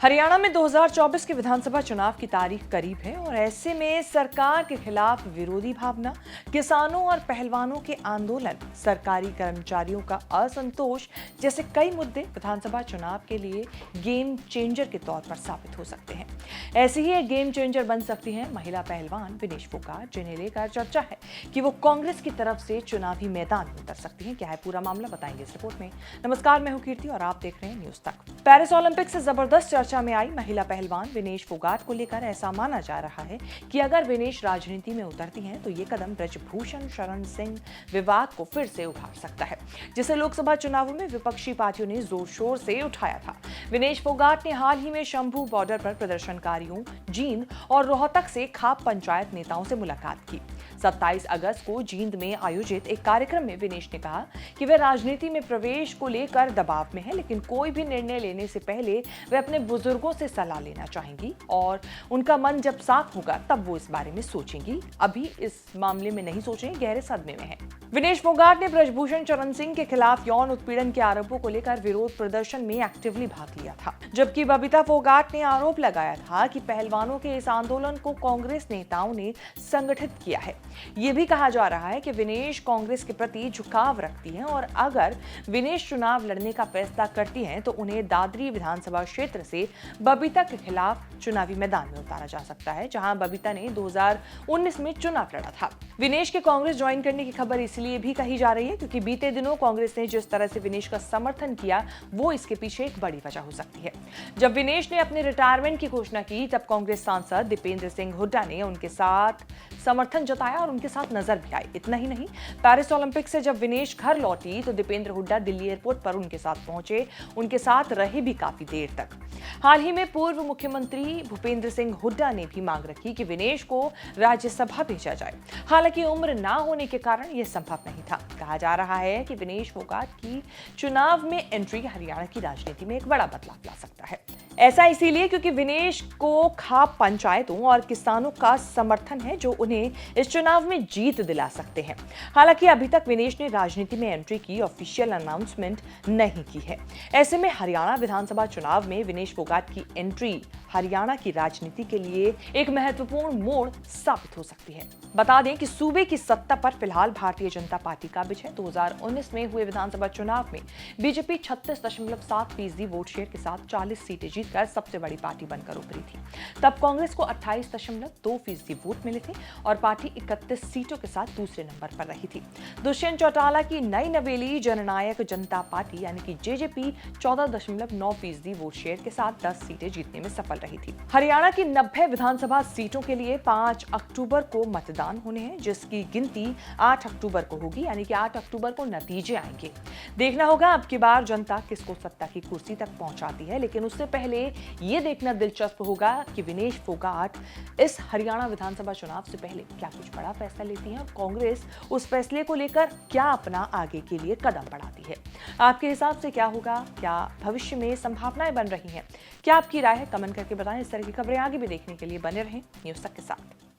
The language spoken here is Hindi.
हरियाणा में 2024 के विधानसभा चुनाव की तारीख करीब है और ऐसे में सरकार के खिलाफ विरोधी भावना, किसानों और पहलवानों के आंदोलन, सरकारी कर्मचारियों का असंतोष जैसे कई मुद्दे विधानसभा चुनाव के लिए गेम चेंजर के तौर पर साबित हो सकते हैं। ऐसे ही एक गेम चेंजर बन सकती हैं महिला पहलवान विनेश फोगाट, जिन्हें लेकर चर्चा है कि वो कांग्रेस की तरफ से चुनावी मैदान में उतर सकती हैं। क्या है पूरा मामला, बताएंगे इस रिपोर्ट में। नमस्कार, मैं हूं कीर्ति और आप देख रहे हैं न्यूज तक। पेरिस ओलंपिक से जबरदस्त चर्चा में आई महिला पहलवान विनेश फोगाट को लेकर ऐसा माना जा रहा है कि अगर विनेश राजनीति में उतरती हैं तो ये कदम ब्रजभूषण शरण सिंह विवाद को फिर से उभार सकता है, जिसे लोकसभा चुनावों में विपक्षी पार्टियों ने जोर शोर से उठाया था। विनेश फोगाट ने हाल ही में शंभू बॉर्डर पर प्रदर्शनकारियों, जींद और रोहतक से खाप पंचायत नेताओं से मुलाकात की। 27 अगस्त को जींद में आयोजित एक कार्यक्रम में विनेश ने कहा कि वे राजनीति में प्रवेश को लेकर दबाव में हैं, लेकिन कोई भी निर्णय लेने से पहले वे अपने बुजुर्गों से सलाह लेना चाहेंगी और उनका मन जब साफ होगा तब वो इस बारे में सोचेंगी। अभी इस मामले में नहीं सोचेंगे, गहरे सदमे में हैं। विनेश फोगाट ने ब्रजभूषण शरण सिंह के खिलाफ यौन उत्पीड़न के आरोपों को लेकर विरोध प्रदर्शन में एक्टिवली भाग लिया था, जबकि बबीता फोगाट ने आरोप लगाया था कि पहलवानों के इस आंदोलन को कांग्रेस नेताओं ने संगठित किया है। ये भी कहा जा रहा है कि विनेश कांग्रेस के प्रति झुकाव रखती हैं और अगर विनेश चुनाव लड़ने का फैसला करती हैं तो उन्हें दादरी विधानसभा क्षेत्र से बबीता के खिलाफ चुनावी मैदान में उतारा जा सकता है, जहां बबीता ने 2019 में चुनाव लड़ा था। विनेश के कांग्रेस ज्वाइन करने की खबर इसलिए भी कही जा रही है क्योंकि बीते दिनों कांग्रेस ने जिस तरह से विनेश का समर्थन किया वो इसके पीछे एक बड़ी वजह हो सकती है। जब विनेश ने अपने रिटायरमेंट की घोषणा की तब कांग्रेस सांसद दीपेंद्र सिंह हुड्डा ने उनके साथ समर्थन जताया और उनके साथ नजर भी आई। इतना ही नहीं, पेरिस ओलंपिक से जब विनेश घर लौटी तो दीपेंद्र हुड्डा दिल्ली एयरपोर्ट पर उनके साथ पहुंचे, उनके साथ रहे भी काफी देर तक। हाल ही में पूर्व मुख्यमंत्री भूपेंद्र सिंह हुड्डा ने भी मांग रखी कि विनेश को राज्यसभा भेजा जाए। हालांकि उम्र ना होने के कारण यह संभव नहीं था। कहा जा रहा है कि विनेश फोगाट की चुनाव में एंट्री हरियाणा की राजनीति में एक बड़ा बदलाव ला सकता है। ऐसा इसीलिए क्योंकि विनेश को खाप पंचायतों और किसानों का समर्थन है जो उन्हें इस चुनाव में जीत दिला सकते हैं। हालांकि अभी तक विनेश ने राजनीति में एंट्री की ऑफिशियल अनाउंसमेंट नहीं की है। ऐसे में हरियाणा विधानसभा चुनाव में विनेश फोगाट की एंट्री हरियाणा की राजनीति के लिए एक महत्वपूर्ण मोड़ साबित हो सकती है। बता दें कि सूबे की सत्ता पर फिलहाल भारतीय जनता पार्टी काबिज है। 2019 में हुए विधानसभा चुनाव में बीजेपी 36.7% वोट शेयर के साथ 40 सीटें जीतकर सबसे बड़ी पार्टी बनकर उभरी थी। तब कांग्रेस को 28.2% वोट मिले थे और पार्टी 31 सीटों के साथ दूसरे नंबर पर रही थी। दुष्यंत चौटाला की नई नवेली जननायक जनता पार्टी यानी कि जेजेपी 14.9% वोट शेयर के साथ 10 सीटें जीतने में सफल रही थी। हरियाणा की 90 विधानसभा सीटों के लिए 5 अक्टूबर को मतदान होने हैं, जिसकी गिनती 8 अक्टूबर को होगी, यानी कि 8 अक्टूबर को नतीजे आएंगे। देखना होगा अब की बार जनता किसको सत्ता की कुर्सी तक पहुंचाती है, लेकिन उससे पहले यह देखना दिलचस्प होगा कि विनेश फोगाट इस हरियाणा विधानसभा चुनाव से पहले क्या कुछ बड़ा फैसला लेती है और कांग्रेस उस फैसले को लेकर क्या अपना आगे के लिए कदम बढ़ाती है। आपके हिसाब से क्या होगा? क्या भविष्य में संभावनाएं बन रही हैं? क्या आपकी राय है? कमेंट करके बताएं। इस तरह की खबरें आगे भी देखने के लिए बने रहें न्यूज़ तक के साथ।